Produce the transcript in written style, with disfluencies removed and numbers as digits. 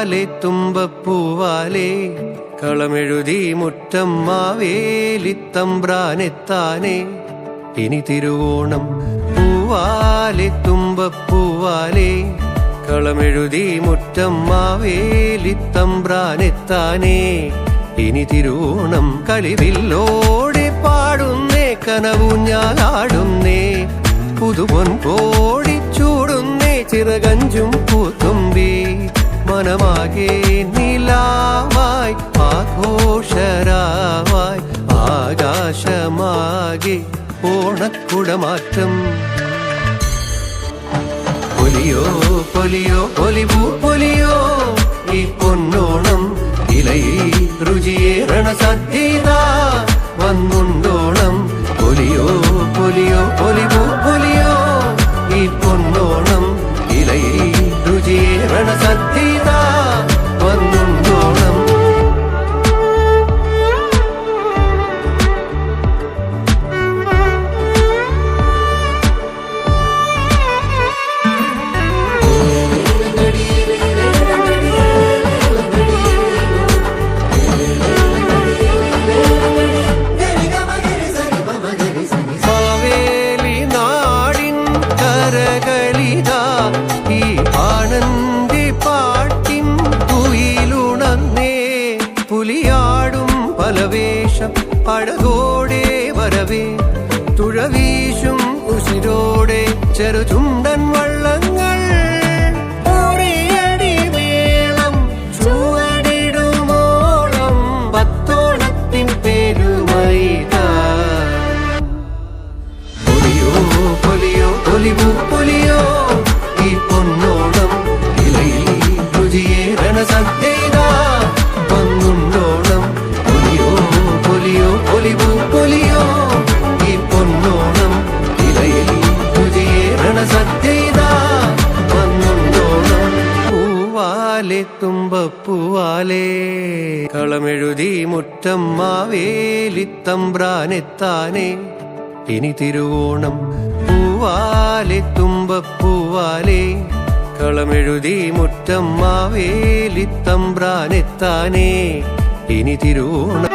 പൂവാലെ തുമ്പപ്പൂവാലെ കളമെഴുതി മുറ്റം മാവേലിത്തമ്പ്രാനെത്താനേ ഇനി തിരുവോണം. പൂവാലെ തുമ്പപ്പൂവാലെ കളമെഴുതി മുറ്റം മാവേലിത്തമ്പ്രാനെത്താനേ ഇനി തിരുവോണം. കളിവില്ലോടെ പാടുന്നേ കനവൂഞ്ഞാലാടുന്നേ പുതുപൊൻ കോടിച്ചൂടുന്നേ ചിറകഞ്ചും പൂത്തുമ്പി മനമാകെ നിലാവായി ആഘോഷരാവായി ആകാശമാകെ ഓണക്കുടമാറ്റം. പൊലിയോ പൊലിയോ പൊലിപൂ പൊലിയോ ഈ പൊന്നോണം ഇലയിൽ രുചിയേറണ സദ്യത വന്നുണ്ടോണം. പൊലിയോ പൊലിയോ പൊലിപൂ പൊലിയോ ഈ പൊന്നോണം ഇലയിൽ രുചിയേറണ സദ്യത വന്നുണ്ടോണം. അഴകോടെ വരവേ തുഴവീശും ഉസിരോടെ ചെറുചുണ്ടൻ വള്ളങ്ങൾ ഒരേയടിമേളം ചുവടിടുമോളം പത്തോണത്തിൻ പെരുമൈതാ. പൊലിയോ പൊലിയോ പൊലിപൂ പൊലിയോ ഈ പൊന്നോണം ഇലയിൽ രുചിയേറണ സദ്യതാ വന്നുണ്ടോണം. പൊലിപൂ പൊലിയോ ഈ പൊന്നോണം ഇലയിൽ രുചിയേറണ സദ്യതാ വന്നുണ്ടോണം. പൂവാലെ തുമ്പപ്പൂവാലെ കളമെഴുതി മുറ്റം മാവേലിത്തമ്പ്രാനെത്താനേ ഇനി തിരുവോണം. പൂവാലെ തുമ്പപ്പൂവാലെ കളമെഴുതി മുറ്റം മാവേലിത്തമ്പ്രാനെത്താനേ ഇനി തിരുവോണം.